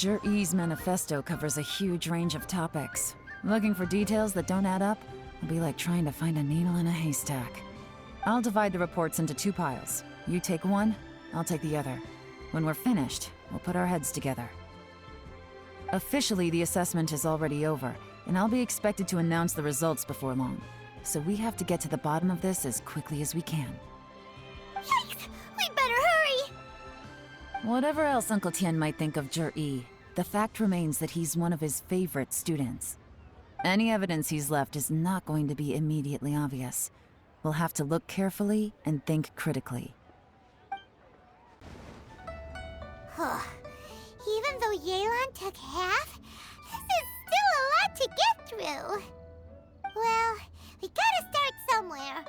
Jur-E's manifesto covers a huge range of topics. Looking for details that don't add up will be like trying to find a needle in a haystack. I'll divide the reports into 2 piles. You take one, I'll take the other. When we're finished, we'll put our heads together. Officially, the assessment is already over, and I'll be expected to announce the results before long. So we have to get to the bottom of this as quickly as we can. Yikes! We better hurry! Whatever else Uncle Tien might think of Jur-E, the fact remains that he's one of his favorite students. Any evidence he's left is not going to be immediately obvious. We'll have to look carefully and think critically. Even though Yelan took half, this is still a lot to get through. Well, we gotta start somewhere.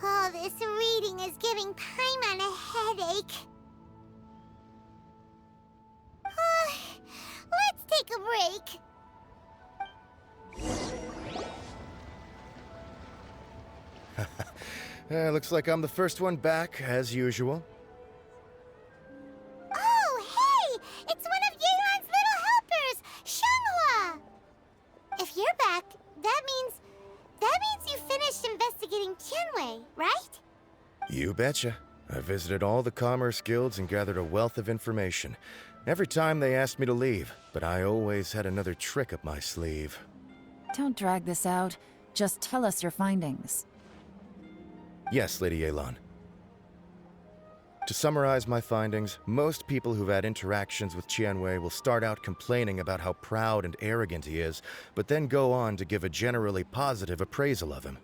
Oh, this reading is giving Paimon a headache. Let's take a break. Looks like I'm the first one back, as usual. Oh, hey! It's one of Yelan's little helpers, Shanghua! If you're back, that means you finished investigating Tianwei, right? You betcha. I visited all the commerce guilds and gathered a wealth of information. Every time they asked me to leave, but I always had another trick up my sleeve. Don't drag this out. Just tell us your findings. Yes, Lady Yelan. To summarize my findings, most people who've had interactions with Tianwei will start out complaining about how proud and arrogant he is, but then go on to give a generally positive appraisal of him.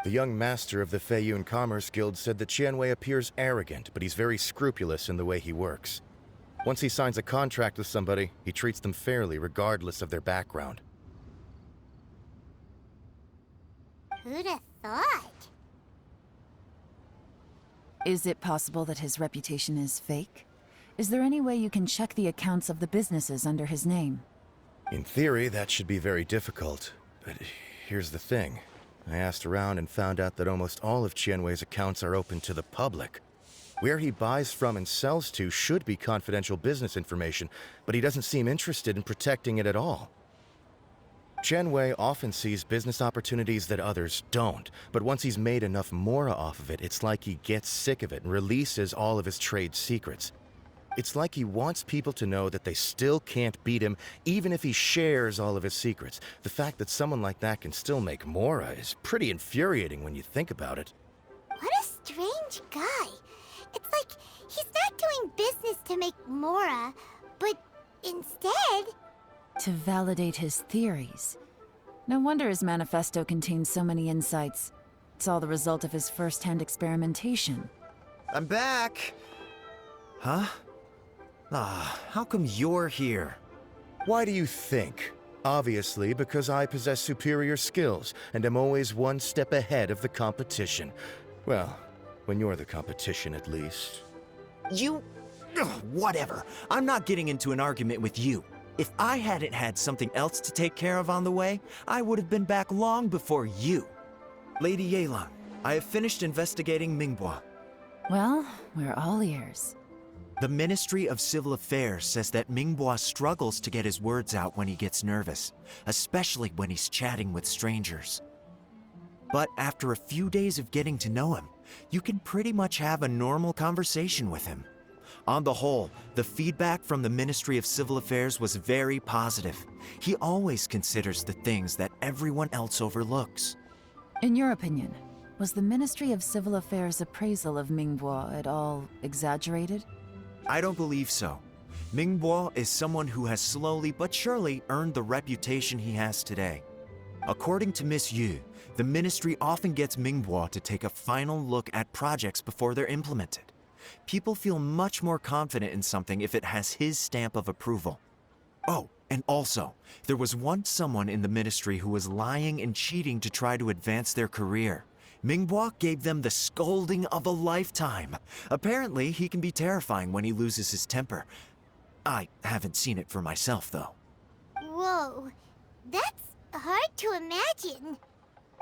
The young master of the Feiyun Commerce Guild said that Tianwei appears arrogant, but he's very scrupulous in the way he works. Once he signs a contract with somebody, he treats them fairly regardless of their background. Who'd have thought? Is it possible that his reputation is fake? Is there any way you can check the accounts of the businesses under his name? In theory, that should be very difficult, but here's the thing. I asked around and found out that almost all of Tianwei's accounts are open to the public. Where he buys from and sells to should be confidential business information, but he doesn't seem interested in protecting it at all. Tianwei often sees business opportunities that others don't, but once he's made enough mora off of it, it's like he gets sick of it and releases all of his trade secrets. It's like he wants people to know that they still can't beat him, even if he shares all of his secrets. The fact that someone like that can still make mora is pretty infuriating when you think about it. What a strange guy. It's like he's not doing business to make mora, but instead... To validate his theories. No wonder his manifesto contains so many insights. It's all the result of his first-hand experimentation. I'm back! Huh? How come you're here? Why do you think? Obviously, because I possess superior skills and am always one step ahead of the competition. Well, when you're the competition, at least. You... Ugh, whatever. I'm not getting into an argument with you. If I hadn't had something else to take care of on the way, I would have been back long before you. Lady Yelan, I have finished investigating Minghua. Well, we're all ears. The Ministry of Civil Affairs says that Mingbois struggles to get his words out when he gets nervous, especially when he's chatting with strangers. But after a few days of getting to know him, you can pretty much have a normal conversation with him. On the whole, the feedback from the Ministry of Civil Affairs was very positive. He always considers the things that everyone else overlooks. In your opinion, was the Ministry of Civil Affairs' appraisal of Mingbois at all exaggerated? I don't believe so. Mingbois is someone who has slowly but surely earned the reputation he has today. According to Miss Yu, the ministry often gets Mingbois to take a final look at projects before they're implemented. People feel much more confident in something if it has his stamp of approval. Oh, and also, there was once someone in the ministry who was lying and cheating to try to advance their career. Mingbois gave them the scolding of a lifetime. Apparently, he can be terrifying when he loses his temper. I haven't seen it for myself, though. Whoa, that's hard to imagine.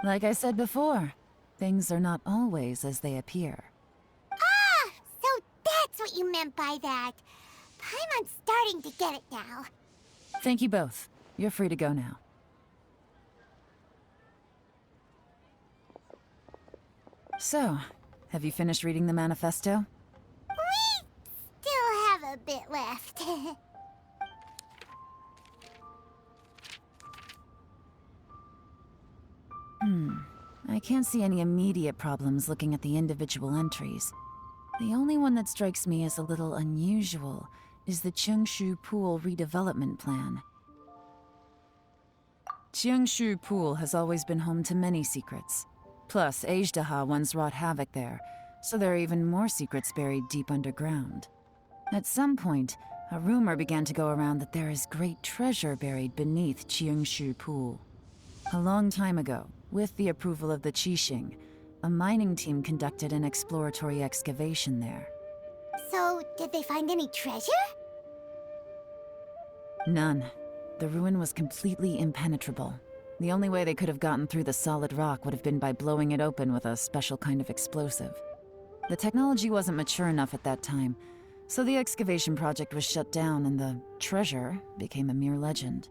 Like I said before, things are not always as they appear. Ah, so that's what you meant by that. Paimon's starting to get it now. Thank you both. You're free to go now. So, have you finished reading the manifesto? We still have a bit left. I can't see any immediate problems looking at the individual entries. The only one that strikes me as a little unusual is the Cheongshu Pool redevelopment plan. Cheongshu Pool has always been home to many secrets. Plus, Ajdaha once wrought havoc there, so there are even more secrets buried deep underground. At some point, a rumor began to go around that there is great treasure buried beneath Cheongshu Pool. A long time ago, with the approval of the Qixing, a mining team conducted an exploratory excavation there. So, did they find any treasure? None. The ruin was completely impenetrable. The only way they could have gotten through the solid rock would have been by blowing it open with a special kind of explosive. The technology wasn't mature enough at that time, so the excavation project was shut down and the treasure became a mere legend.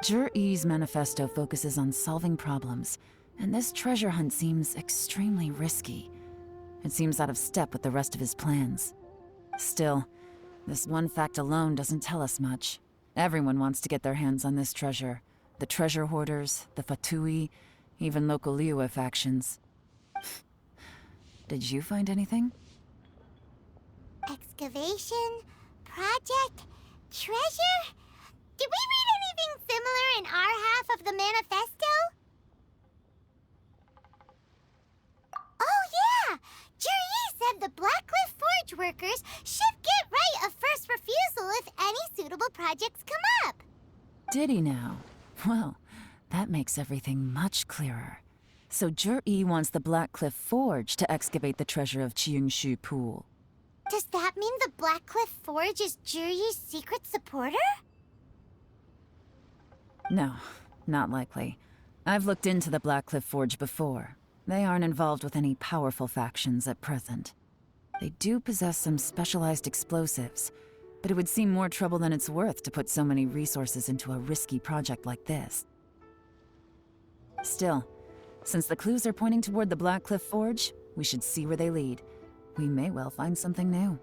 Zhi-Yi's manifesto focuses on solving problems, and this treasure hunt seems extremely risky. It seems out of step with the rest of his plans. Still, this one fact alone doesn't tell us much. Everyone wants to get their hands on this treasure. The treasure hoarders, the Fatui, even local Liyue factions. Did you find anything? Excavation? Project? Treasure? Did we read anything similar in our half of the manifesto? Oh yeah! Juri said the Blackcliff Forge workers should get right of first refusal if any suitable projects come up. Did he now? Well, that makes everything much clearer. So Zhi-Yi wants the Blackcliff Forge to excavate the treasure of Cheongshu Pool. Does that mean the Blackcliff Forge is Juri's secret supporter? No, not likely. I've looked into the Blackcliff Forge before. They aren't involved with any powerful factions at present. They do possess some specialized explosives, but it would seem more trouble than it's worth to put so many resources into a risky project like this. Still, since the clues are pointing toward the Blackcliff Forge, we should see where they lead. We may well find something new.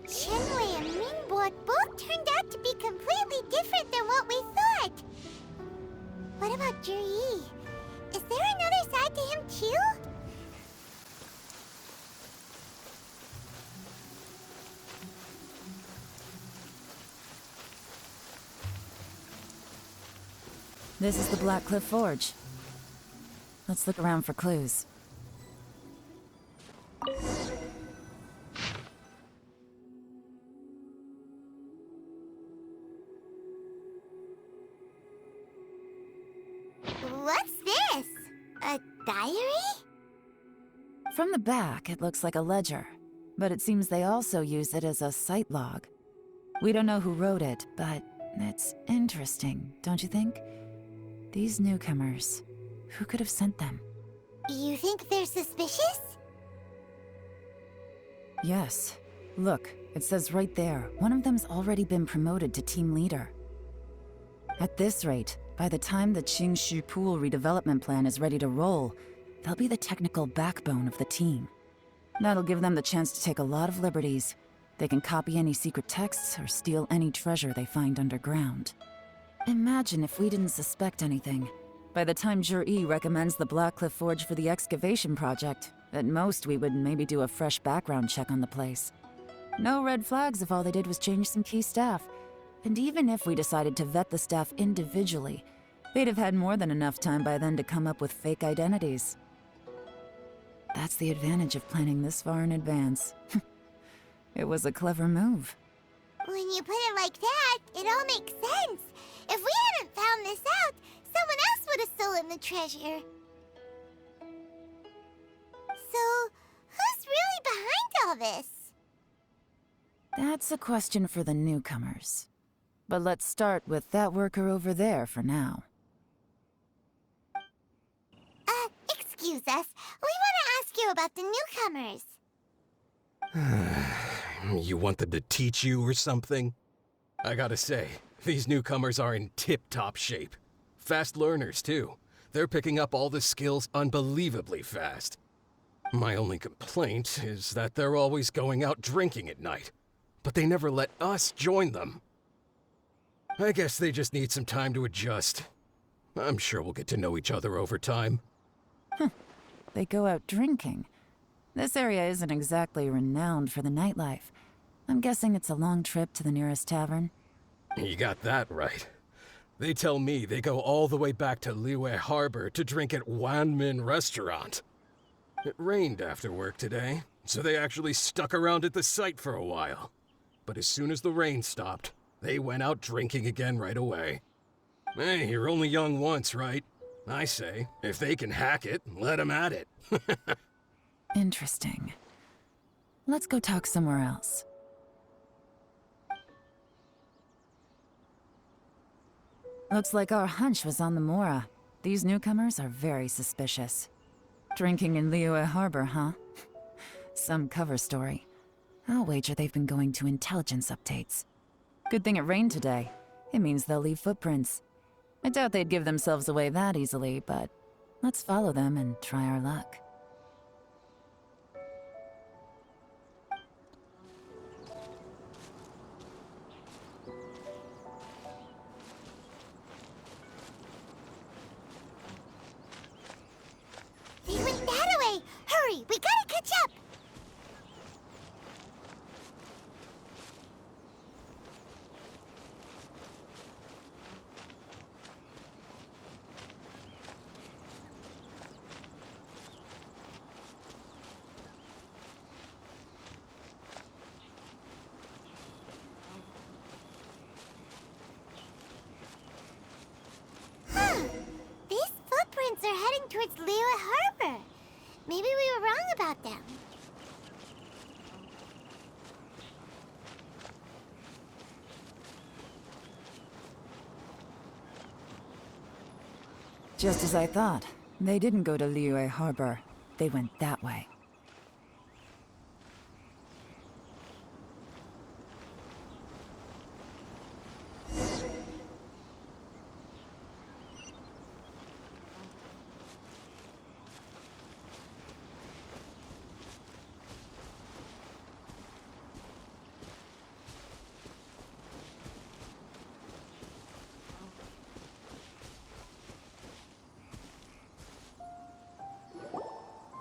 Qianwei and Mingbo both turned out to be completely different than what we thought. What about Juri? Is there another side to him too? This is the Blackcliff Forge. Let's look around for clues. What's this? A diary? From the back, it looks like a ledger, but it seems they also use it as a site log. We don't know who wrote it, but it's interesting, don't you think? These newcomers, who could have sent them? You think they're suspicious? Yes. Look, it says right there, one of them's already been promoted to team leader. At this rate, by the time the Qingshu Pool redevelopment plan is ready to roll, they'll be the technical backbone of the team. That'll give them the chance to take a lot of liberties. They can copy any secret texts or steal any treasure they find underground. Imagine if we didn't suspect anything. By the time Jur-E recommends the Blackcliff Forge for the excavation project, at most we would maybe do a fresh background check on the place. No red flags if all they did was change some key staff. And even if we decided to vet the staff individually, they'd have had more than enough time by then to come up with fake identities. That's the advantage of planning this far in advance. It was a clever move. When you put it like that, it all makes sense. If we hadn't found this out, someone else would have stolen the treasure. So, who's really behind all this? That's a question for the newcomers. But let's start with that worker over there for now. Excuse us. We want to ask you about the newcomers. You want them to teach you or something? I gotta say, these newcomers are in tip-top shape. Fast learners, too. They're picking up all the skills unbelievably fast. My only complaint is that they're always going out drinking at night. But they never let us join them. I guess they just need some time to adjust. I'm sure we'll get to know each other over time. They go out drinking. This area isn't exactly renowned for the nightlife. I'm guessing it's a long trip to the nearest tavern. You got that right. They tell me they go all the way back to Liyue Harbor to drink at Wanmin Restaurant. It rained after work today, so they actually stuck around at the site for a while. But as soon as the rain stopped, they went out drinking again right away. Hey, you're only young once, right? I say, if they can hack it, let them at it. Interesting. Let's go talk somewhere else. Looks like our hunch was on the Mora. These newcomers are very suspicious. Drinking in Liyue Harbor, huh? Some cover story. I'll wager they've been going to intelligence updates. Good thing it rained today. It means they'll leave footprints. I doubt they'd give themselves away that easily, but let's follow them and try our luck. They went that way! Hurry, we gotta catch up! These footprints are heading towards Liyue Harbor. Maybe we were wrong about them. Just as I thought. They didn't go to Liyue Harbor. They went that way.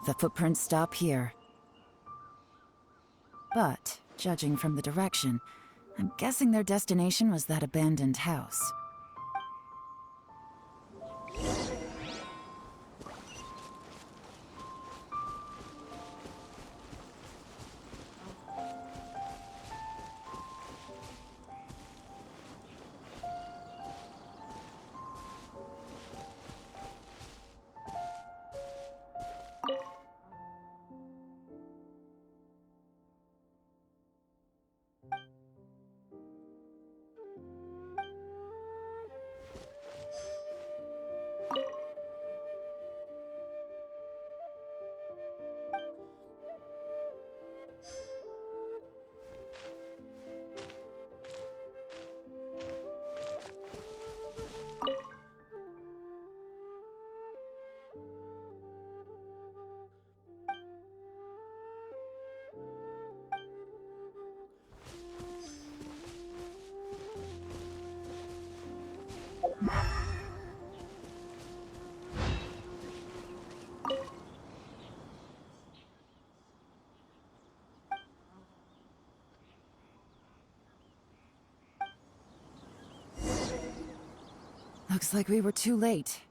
The footprints stop here. But, judging from the direction, I'm guessing their destination was that abandoned house. Looks like we were too late.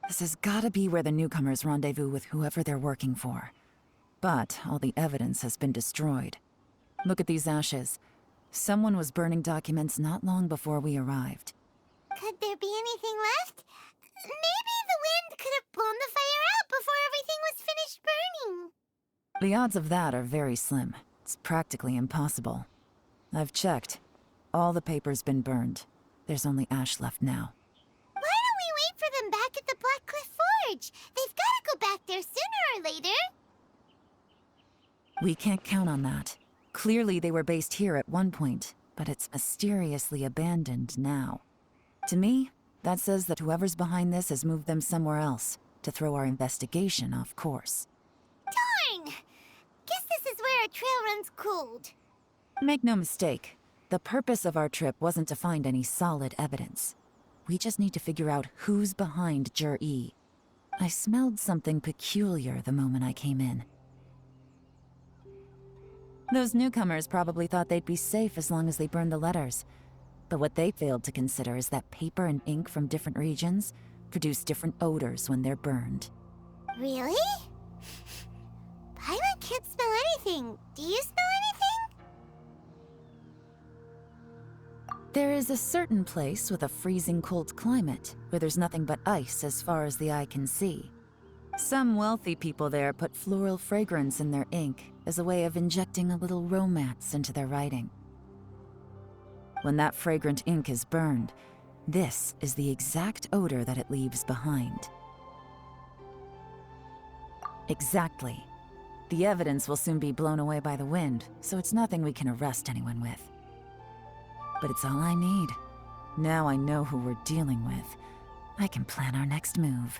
This has gotta be where the newcomers rendezvous with whoever they're working for. But all the evidence has been destroyed. Look at these ashes. Someone was burning documents not long before we arrived. Could there be anything left? Maybe the wind could have blown the fire out before everything was finished burning. The odds of that are very slim. It's practically impossible. I've checked. All the paper's been burned. There's only ash left now. Why don't we wait for them back at the Black Cliff Forge? They've got to go back there sooner or later. We can't count on that. Clearly they were based here at one point, but it's mysteriously abandoned now. To me, that says that whoever's behind this has moved them somewhere else to throw our investigation off course. Darn! Guess this is where our trail runs cold. Make no mistake, the purpose of our trip wasn't to find any solid evidence. We just need to figure out who's behind Jur-E. I smelled something peculiar the moment I came in. Those newcomers probably thought they'd be safe as long as they burned the letters. But what they failed to consider is that paper and ink from different regions produce different odors when they're burned. Really? Paimon can't smell anything. Do you smell anything? There is a certain place with a freezing cold climate where there's nothing but ice as far as the eye can see. Some wealthy people there put floral fragrance in their ink as a way of injecting a little romance into their writing. When that fragrant ink is burned, this is the exact odor that it leaves behind. Exactly. The evidence will soon be blown away by the wind, so it's nothing we can arrest anyone with. But it's all I need. Now I know who we're dealing with. I can plan our next move.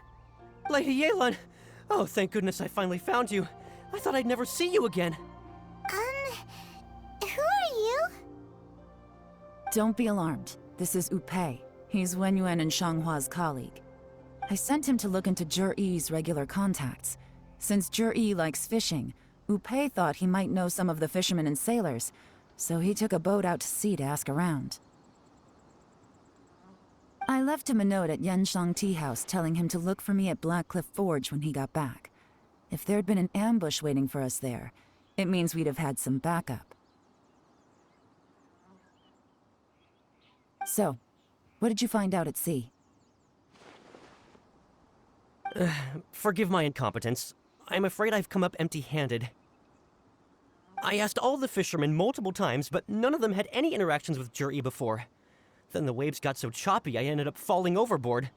Lady Yelan! Oh, thank goodness I finally found you. I thought I'd never see you again. Who are you? Don't be alarmed. This is Upei. He's Wenyuan and Shanghua's colleague. I sent him to look into Jur-E's regular contacts. Since Jur-E likes fishing, Upei thought he might know some of the fishermen and sailors, so he took a boat out to sea to ask around. I left him a note at Yanshang Tea House telling him to look for me at Black Cliff Forge when he got back. If there'd been an ambush waiting for us there, it means we'd have had some backup. So, what did you find out at sea? Forgive my incompetence. I'm afraid I've come up empty-handed. I asked all the fishermen multiple times, but none of them had any interactions with Jur-E before. Then the waves got so choppy I ended up falling overboard.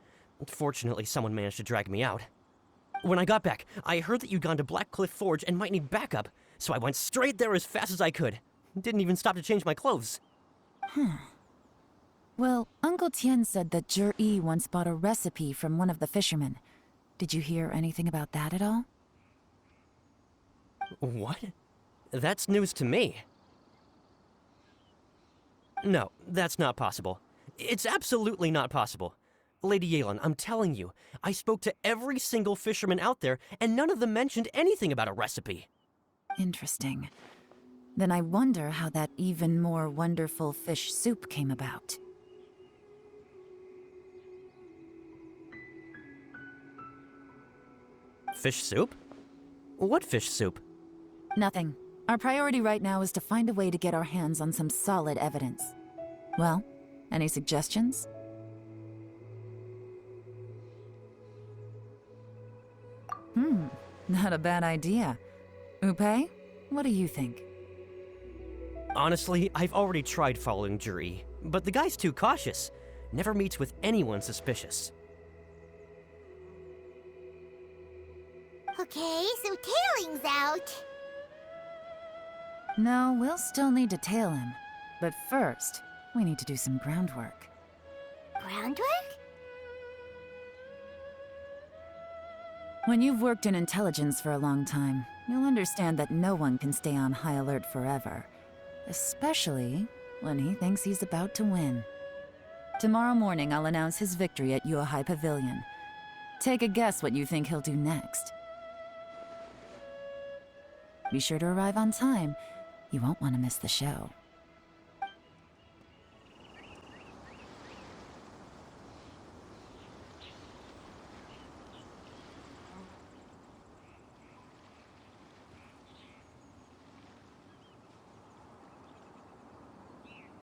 Fortunately, someone managed to drag me out. When I got back, I heard that you'd gone to Black Cliff Forge and might need backup, so I went straight there as fast as I could. Didn't even stop to change my clothes. Well, Uncle Tien said that Jur-E once bought a recipe from one of the fishermen. Did you hear anything about that at all? What? That's news to me. No, that's not possible. It's absolutely not possible. Lady Yelan, I'm telling you, I spoke to every single fisherman out there, and none of them mentioned anything about a recipe. Interesting. Then I wonder how that even more wonderful fish soup came about. Fish soup? What fish soup? Nothing. Our priority right now is to find a way to get our hands on some solid evidence. Well, any suggestions? Not a bad idea. Upei, what do you think? Honestly, I've already tried following Jur-E, but the guy's too cautious. Never meets with anyone suspicious. Okay, so Tailing's out. No, we'll still need to tail him. But first, we need to do some groundwork. Groundwork? When you've worked in intelligence for a long time, you'll understand that no one can stay on high alert forever. Especially when he thinks he's about to win. Tomorrow morning, I'll announce his victory at Yuehai Pavilion. Take a guess what you think he'll do next. Be sure to arrive on time. You won't want to miss the show.